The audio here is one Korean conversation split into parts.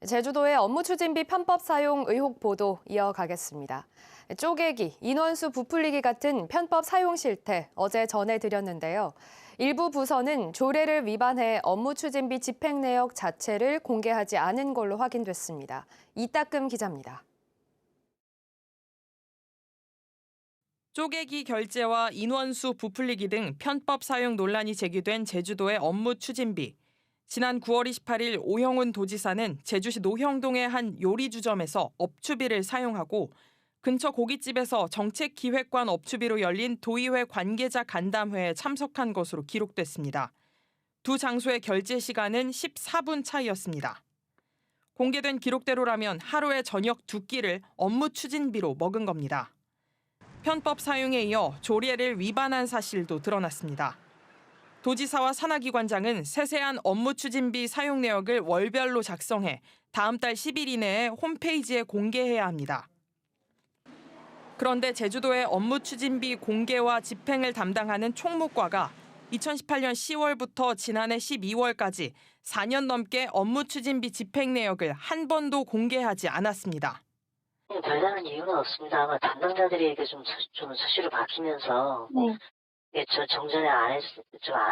제주도의 업무 추진비 편법 사용 의혹 보도 이어가겠습니다. 쪼개기, 인원수 부풀리기 같은 편법 사용 실태 어제 전해드렸는데요. 일부 부서는 조례를 위반해 업무 추진비 집행 내역 자체를 공개하지 않은 걸로 확인됐습니다. 이따금 기자입니다. 쪼개기 결제와 인원수 부풀리기 등 편법 사용 논란이 제기된 제주도의 업무 추진비. 지난 9월 28일 오형훈 도지사는 제주시 노형동의 한 요리주점에서 업추비를 사용하고 근처 고깃집에서 정책기획관 업추비로 열린 도의회 관계자 간담회에 참석한 것으로 기록됐습니다. 두 장소의 결제 시간은 14분 차이였습니다. 공개된 기록대로라면 하루에 저녁 2끼를 업무 추진비로 먹은 겁니다. 편법 사용에 이어 조례를 위반한 사실도 드러났습니다. 도지사와 산하기관장은 세세한 업무 추진비 사용 내역을 월별로 작성해 다음 달 10일 이내에 홈페이지에 공개해야 합니다. 그런데 제주도의 업무 추진비 공개와 집행을 담당하는 총무과가 2018년 10월부터 지난해 12월까지 4년 넘게 업무 추진비 집행 내역을 한 번도 공개하지 않았습니다. 별다른 이유는 없습니다. 아마 담당자들이 좀 수시로 바뀌면서 저 정전에 안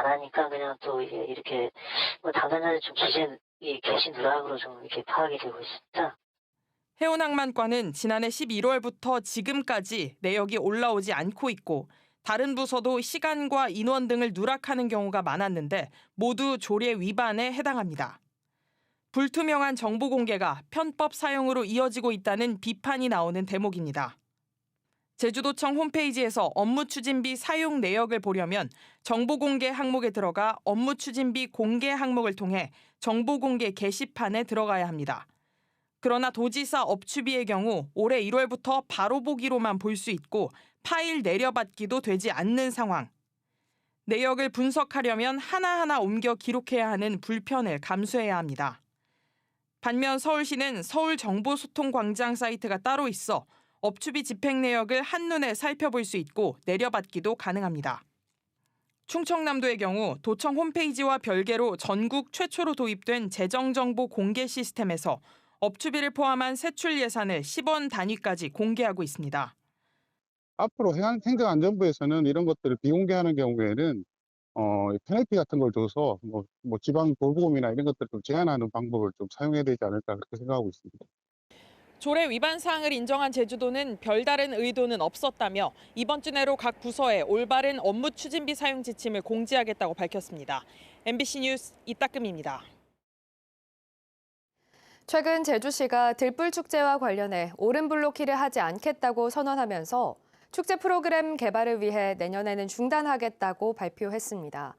하니까 그냥 또 이렇게 담당자들 좀 계신 누락으로 좀 이렇게 파악이 되고 있습니다. 해운항만과는 지난해 11월부터 지금까지 내역이 올라오지 않고 있고 다른 부서도 시간과 인원 등을 누락하는 경우가 많았는데 모두 조례 위반에 해당합니다. 불투명한 정보 공개가 편법 사용으로 이어지고 있다는 비판이 나오는 대목입니다. 제주도청 홈페이지에서 업무 추진비 사용 내역을 보려면 정보 공개 항목에 들어가 업무 추진비 공개 항목을 통해 정보 공개 게시판에 들어가야 합니다. 그러나 도지사 업추비의 경우 올해 1월부터 바로 보기로만 볼 수 있고 파일 내려받기도 되지 않는 상황. 내역을 분석하려면 하나하나 옮겨 기록해야 하는 불편을 감수해야 합니다. 반면 서울시는 서울정보소통광장 사이트가 따로 있어 업추비 집행 내역을 한눈에 살펴볼 수 있고 내려받기도 가능합니다. 충청남도의 경우 도청 홈페이지와 별개로 전국 최초로 도입된 재정정보 공개 시스템에서 업추비를 포함한 세출 예산을 10원 단위까지 공개하고 있습니다. 앞으로 행정안전부에서는 이런 것들을 비공개하는 경우에는 페널티 같은 걸 줘서 지방 보부금이나 이런 것들을 좀 제한하는 방법을 좀 사용해야 되지 않을까 그렇게 생각하고 있습니다. 조례 위반 사항을 인정한 제주도는 별다른 의도는 없었다며 이번 주 내로 각 부서에 올바른 업무 추진비 사용 지침을 공지하겠다고 밝혔습니다. MBC 뉴스 이따금입니다. 최근 제주시가 들불축제와 관련해 오름블로키를 하지 않겠다고 선언하면서 축제 프로그램 개발을 위해 내년에는 중단하겠다고 발표했습니다.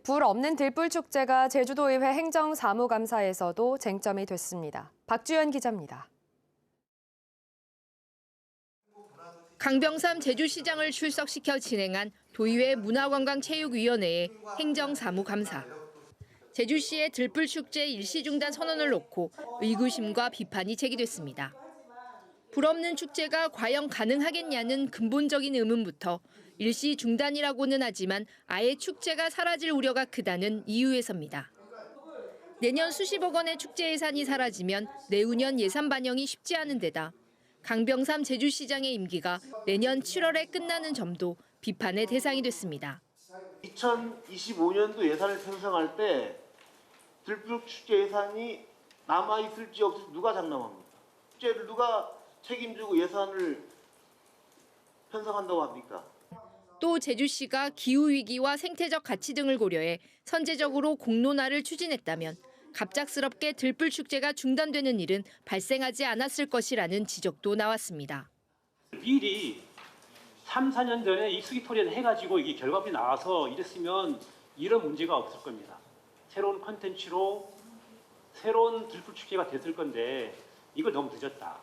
불 없는 들불축제가 제주도의회 행정사무감사에서도 쟁점이 됐습니다. 박주연 기자입니다. 강병삼 제주시장을 출석시켜 진행한 도의회 문화관광체육위원회의 행정사무감사. 제주시의 들불축제 일시중단 선언을 놓고 의구심과 비판이 제기됐습니다. 불 없는 축제가 과연 가능하겠냐는 근본적인 의문부터 일시 중단이라고는 하지만 아예 축제가 사라질 우려가 크다는 이유에서입니다. 내년 수십억 원의 축제 예산이 사라지면 내후년 예산 반영이 쉽지 않은 데다 강병삼 제주시장의 임기가 내년 7월에 끝나는 점도 비판의 대상이 됐습니다. 2025년도 예산을 편성할 때 들불축제 예산이 남아있을지 없을지 누가 장담합니까? 축제를 누가 책임지고 예산을 편성한다고 합니까? 또 제주시가 기후위기와 생태적 가치 등을 고려해 선제적으로 공론화를 추진했다면 갑작스럽게 들불축제가 중단되는 일은 발생하지 않았을 것이라는 지적도 나왔습니다. 미리 3, 4년 전에 이 수기토리를 해가지고 이게 결과물이 나와서 이랬으면 이런 문제가 없을 겁니다. 새로운 콘텐츠로 새로운 들불축제가 됐을 건데 이걸 너무 늦었다.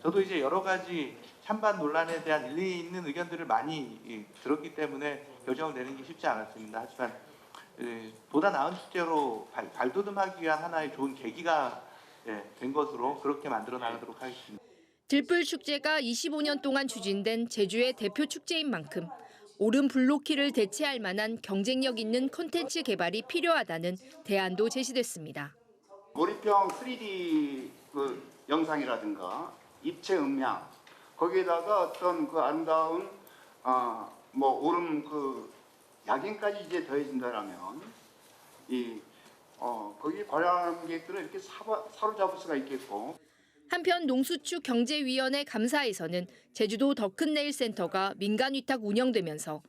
저도 이제 여러 가지 찬반 논란에 대한 일리 있는 의견들을 많이 들었기 때문에 결정을 내는 게 쉽지 않았습니다. 하지만 보다 나은 축제로 발돋움하기 위한 하나의 좋은 계기가 된 것으로 그렇게 만들어 나가도록 하겠습니다. 들불축제가 25년 동안 추진된 제주의 대표 축제인 만큼 오름 블로키를 대체할 만한 경쟁력 있는 콘텐츠 개발이 필요하다는 대안도 제시됐습니다. 몰입형 3D 그 영상이라든가 입체 음향 거기에다가 어떤 그 아름다운 뭐 오름 그 야경까지 이제 더해진다라면 거기 관람객들을 이렇게 사로잡을 수가 있겠고. 한편 농수축 경제위원회 감사에서는 제주도 더큰네일센터가 민간 위탁 운영되면서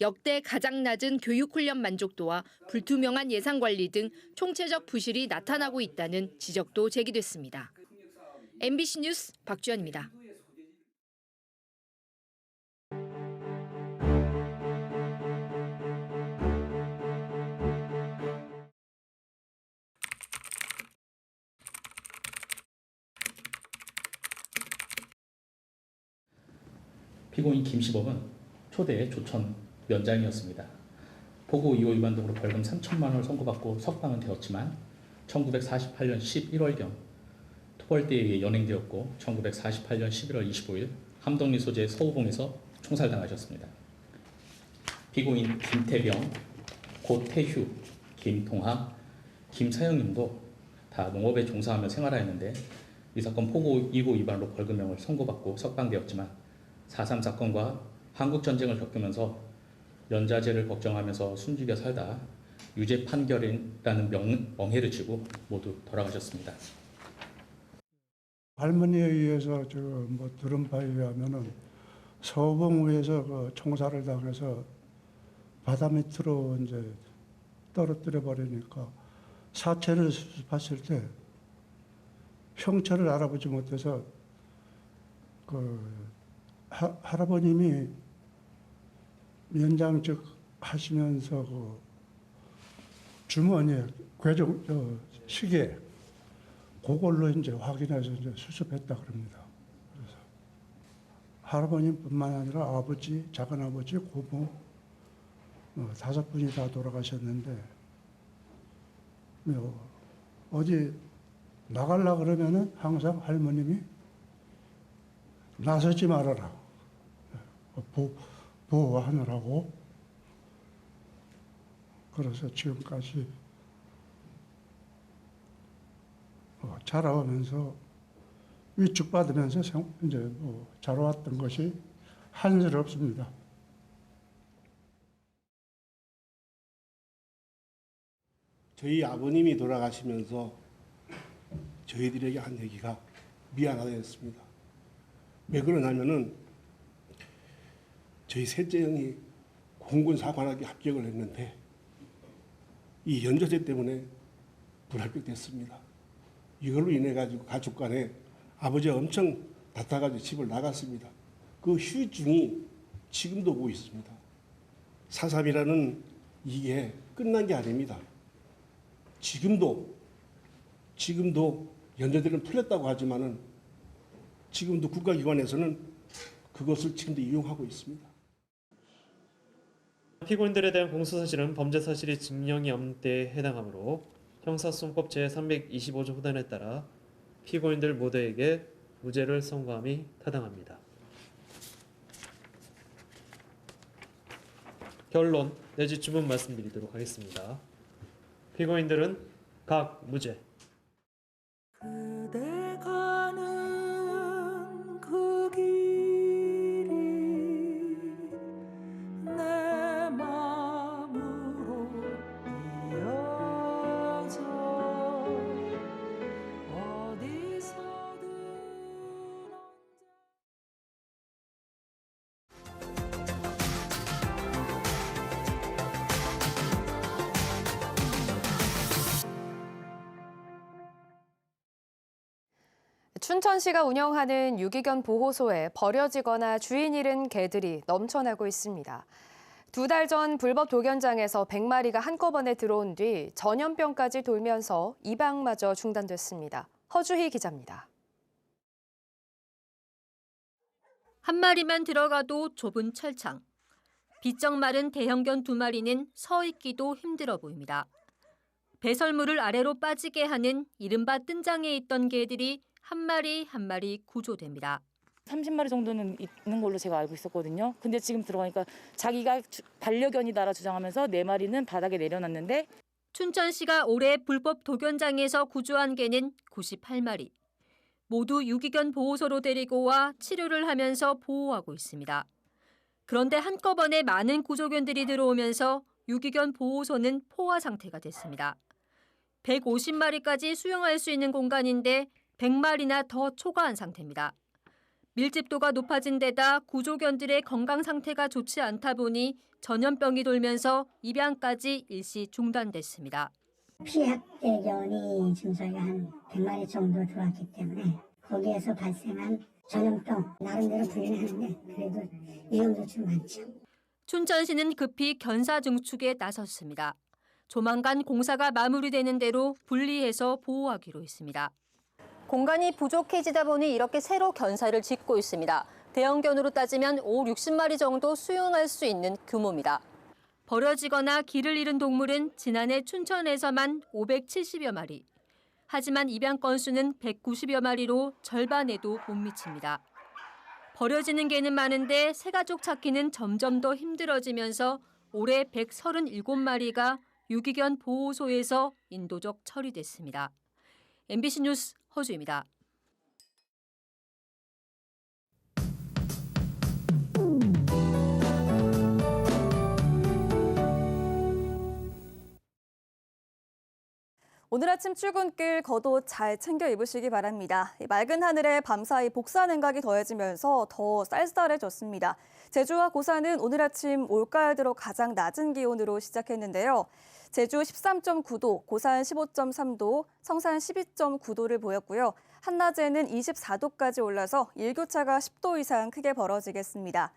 역대 가장 낮은 교육훈련 만족도와 불투명한 예산 관리 등 총체적 부실이 나타나고 있다는 지적도 제기됐습니다. MBC 뉴스 박주연입니다. 피고인 김시범은 초대 조천 면장이었습니다. 포고 2호 위반 등으로 벌금 3천만 원을 선고받고 석방은 되었지만 1948년 11월경 토벌대에 의해 연행되었고 1948년 11월 25일 함덕리 소재 서우봉에서 총살당하셨습니다. 피고인 김태병, 고태휴, 김통학, 김사영님도 다 농업에 종사하며 생활하였는데 이 사건 포고 2호 위반으로 벌금형을 선고받고 석방되었지만 4.3 사건과 한국전쟁을 겪으면서 연좌제를 걱정하면서 숨죽여 살다 유죄 판결이라는 멍해를 지고 모두 돌아가셨습니다. 할머니에 의해서 들은 바에 의하면은 서봉우에서 그 총살을 당해서 바다 밑으로 이제 떨어뜨려 버리니까 사체를 봤을 때 형체를 알아보지 못해서 할아버님이 면장직 하시면서 그 주머니에 시계 그걸로 이제 확인해서 이제 수습했다 그럽니다. 그래서 할아버님뿐만 아니라 아버지, 작은아버지, 고모 5분이 다 돌아가셨는데 어디 나가려 그러면은 항상 할머님이 나서지 말아라. 보호하느라고. 그래서 지금까지 자라오면서 위축받으면서 이제 자라왔던 것이 한스럽습니다. 저희 아버님이 돌아가시면서 저희들에게 한 얘기가 미안하다였습니다. 왜 그러냐면은 저희 셋째 형이 공군사관학교 합격을 했는데 이 연좌제 때문에 불합격됐습니다. 이걸로 인해 가지고 가족 간에 아버지가 엄청 다퉈가지고 집을 나갔습니다. 그 후유증이 지금도 오고 있습니다. 4.3이라는 이게 끝난 게 아닙니다. 지금도 연좌제는 풀렸다고 하지만은 지금도 국가기관에서는 그것을 지금도 이용하고 있습니다. 피고인들에 대한 공소사실은 범죄 사실이 증명이 없는 때에 해당하므로 형사소송법 제325조 후단에 따라 피고인들 모두에게 무죄를 선고함이 타당합니다. 결론 내지 주문 말씀드리도록 하겠습니다. 피고인들은 각 무죄. 춘천시가 운영하는 유기견 보호소에 버려지거나 주인 잃은 개들이 넘쳐나고 있습니다. 2달 전 불법 돌견장에서 100마리가 한꺼번에 들어온 뒤 전염병까지 돌면서 입양마저 중단됐습니다. 허주희 기자입니다. 한 마리만 들어가도 좁은 철창. 비쩍 마른 대형견 2마리는 서 있기도 힘들어 보입니다. 배설물을 아래로 빠지게 하는 이른바 뜬장에 있던 개들이 한 마리 한 마리 구조됩니다. 30마리 정도는 있는 걸로 제가 알고 있었거든요. 근데 지금 들어가니까 자기가 반려견이다라 주장하면서 4마리는 바닥에 내려놨는데 춘천시가 올해 불법 독연장에서 구조한 개는 98마리. 모두 유기견 보호소로 데리고 와 치료를 하면서 보호하고 있습니다. 그런데 한꺼번에 많은 구조견들이 들어오면서 유기견 보호소는 포화 상태가 됐습니다. 150마리까지 수용할 수 있는 공간인데 100마리나 더 초과한 상태입니다. 밀집도가 높아진 데다 구조견들의 건강 상태가 좋지 않다 보니 전염병이 돌면서 입양까지 일시 중단됐습니다. 피학대견이 지금 저희가 한 100마리 정도 들어왔기 때문에 거기에서 발생한 전염병 나름대로 분리는 하는데 그래도 위험도 좀 많죠. 춘천시는 급히 견사 증축에 나섰습니다. 조만간 공사가 마무리되는 대로 분리해서 보호하기로 했습니다. 공간이 부족해지다 보니 이렇게 새로 견사를 짓고 있습니다. 대형견으로 따지면 60마리 정도 수용할 수 있는 규모입니다. 버려지거나 길을 잃은 동물은 지난해 춘천에서만 570여 마리. 하지만 입양 건수는 190여 마리로 절반에도 못 미칩니다. 버려지는 개는 많은데 새가족 찾기는 점점 더 힘들어지면서 올해 137마리가 유기견 보호소에서 인도적 처리됐습니다. MBC 뉴스 허주입니다. 오늘 아침 출근길 겉옷 잘 챙겨 입으시기 바랍니다. 맑은 하늘에 밤사이 복사 냉각이 더해지면서 더 쌀쌀해졌습니다. 제주와 고산은 오늘 아침 올가을 들어 가장 낮은 기온으로 시작했는데요. 제주 13.9도, 고산 15.3도, 성산 12.9도를 보였고요. 한낮에는 24도까지 올라서 일교차가 10도 이상 크게 벌어지겠습니다.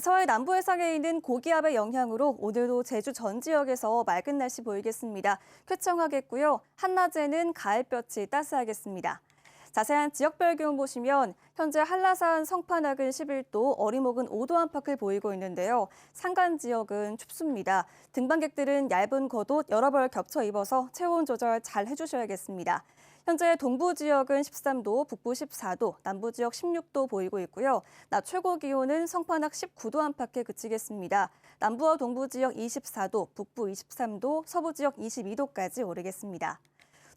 서해 남부 해상에 있는 고기압의 영향으로 오늘도 제주 전 지역에서 맑은 날씨 보이겠습니다. 쾌청하겠고요. 한낮에는 가을볕이 따스하겠습니다. 자세한 지역별 기온 보시면 현재 한라산 성판악은 11도, 어리목은 5도 안팎을 보이고 있는데요. 산간 지역은 춥습니다. 등반객들은 얇은 겉옷 여러 벌 겹쳐 입어서 체온 조절 잘 해주셔야겠습니다. 현재 동부 지역은 13도, 북부 14도, 남부 지역 16도 보이고 있고요. 낮 최고 기온은 성판악 19도 안팎에 그치겠습니다. 남부와 동부 지역 24도, 북부 23도, 서부 지역 22도까지 오르겠습니다.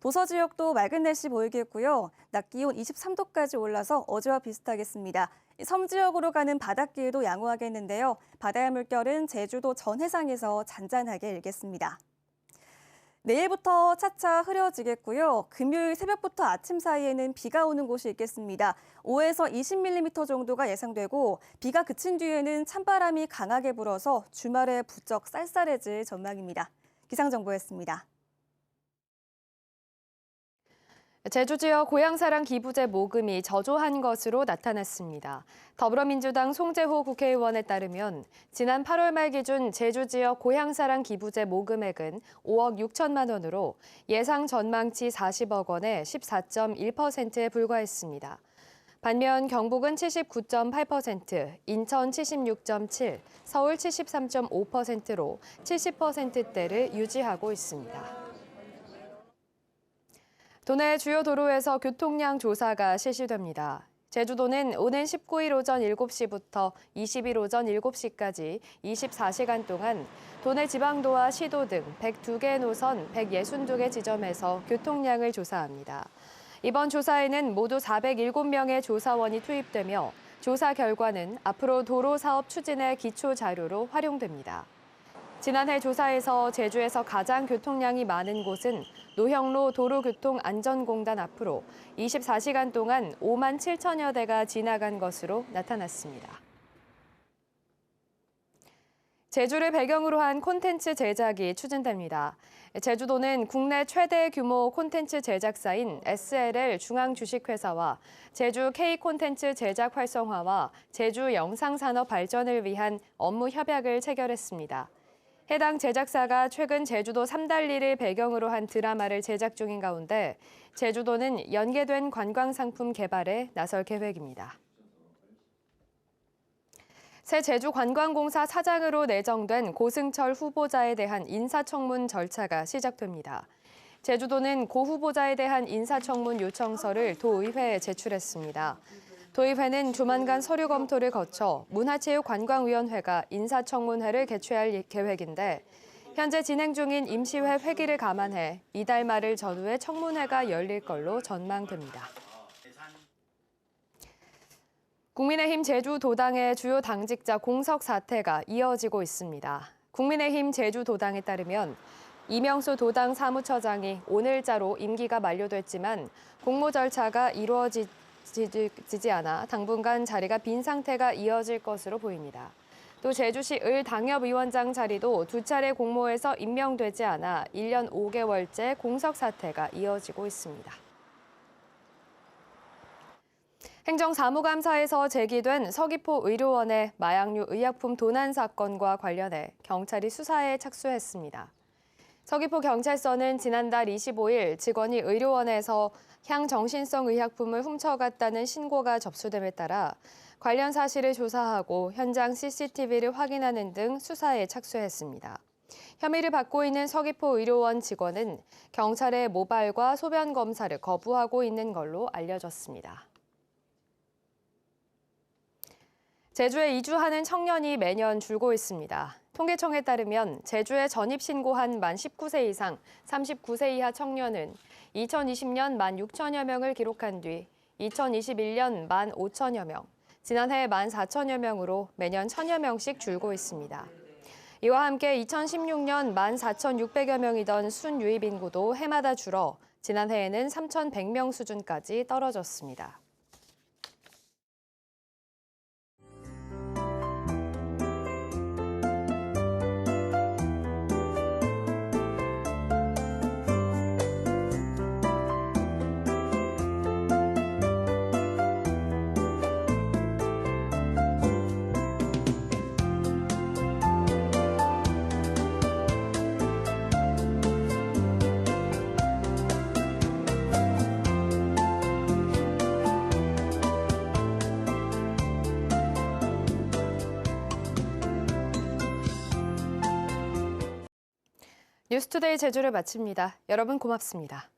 도서 지역도 맑은 날씨 보이겠고요. 낮 기온 23도까지 올라서 어제와 비슷하겠습니다. 섬 지역으로 가는 바닷길도 양호하겠는데요. 바다의 물결은 제주도 전 해상에서 잔잔하게 일겠습니다. 내일부터 차차 흐려지겠고요. 금요일 새벽부터 아침 사이에는 비가 오는 곳이 있겠습니다. 5에서 20mm 정도가 예상되고 비가 그친 뒤에는 찬바람이 강하게 불어서 주말에 부쩍 쌀쌀해질 전망입니다. 기상정보였습니다. 제주 지역 고향사랑 기부제 모금이 저조한 것으로 나타났습니다. 더불어민주당 송재호 국회의원에 따르면 지난 8월 말 기준 제주 지역 고향사랑 기부제 모금액은 5억 6천만 원으로 예상 전망치 40억 원의 14.1%에 불과했습니다. 반면 경북은 79.8%, 인천 76.7%, 서울 73.5%로 70%대를 유지하고 있습니다. 도내 주요 도로에서 교통량 조사가 실시됩니다. 제주도는 오는 19일 오전 7시부터 20일 오전 7시까지 24시간 동안 도내 지방도와 시도 등 102개 노선 162개 지점에서 교통량을 조사합니다. 이번 조사에는 모두 407명의 조사원이 투입되며 조사 결과는 앞으로 도로 사업 추진의 기초 자료로 활용됩니다. 지난해 조사에서 제주에서 가장 교통량이 많은 곳은 노형로 도로교통안전공단 앞으로 24시간 동안 5만 7천여 대가 지나간 것으로 나타났습니다. 제주를 배경으로 한 콘텐츠 제작이 추진됩니다. 제주도는 국내 최대 규모 콘텐츠 제작사인 SLL 중앙주식회사와 제주 K 콘텐츠 제작 활성화와 제주 영상산업 발전을 위한 업무 협약을 체결했습니다. 해당 제작사가 최근 제주도 삼달리를 배경으로 한 드라마를 제작 중인 가운데 제주도는 연계된 관광상품 개발에 나설 계획입니다. 새 제주관광공사 사장으로 내정된 고승철 후보자에 대한 인사청문 절차가 시작됩니다. 제주도는 고 후보자에 대한 인사청문 요청서를 도의회에 제출했습니다. 도의회는 조만간 서류 검토를 거쳐 문화체육관광위원회가 인사청문회를 개최할 계획인데 현재 진행 중인 임시회 회기를 감안해 이달 말을 전후에 청문회가 열릴 걸로 전망됩니다. 국민의힘 제주도당의 주요 당직자 공석 사퇴가 이어지고 있습니다. 국민의힘 제주도당에 따르면 이명수 도당 사무처장이 오늘자로 임기가 만료됐지만 공모 절차가 이루어지지 않아 당분간 자리가 빈 상태가 이어질 것으로 보입니다. 또 제주시 을 당협위원장 자리도 2차례 공모에서 임명되지 않아 1년 5개월째 공석 사퇴가 이어지고 있습니다. 행정사무감사에서 제기된 서귀포 의료원의 마약류 의약품 도난 사건과 관련해 경찰이 수사에 착수했습니다. 서귀포 경찰서는 지난달 25일 직원이 의료원에서 향정신성 의약품을 훔쳐갔다는 신고가 접수됨에 따라 관련 사실을 조사하고 현장 CCTV를 확인하는 등 수사에 착수했습니다. 혐의를 받고 있는 서귀포 의료원 직원은 경찰의 모발과 소변 검사를 거부하고 있는 걸로 알려졌습니다. 제주에 이주하는 청년이 매년 줄고 있습니다. 통계청에 따르면 제주에 전입신고한 만 19세 이상 39세 이하 청년은 2020년 16,000여 명을 기록한 뒤 2021년 15,000여 명, 지난해 14,000여 명으로 매년 1,000여 명씩 줄고 있습니다. 이와 함께 2016년 14,600여 명이던 순유입 인구도 해마다 줄어 지난해에는 3,100명 수준까지 떨어졌습니다. 뉴스투데이 제주를 마칩니다. 여러분 고맙습니다.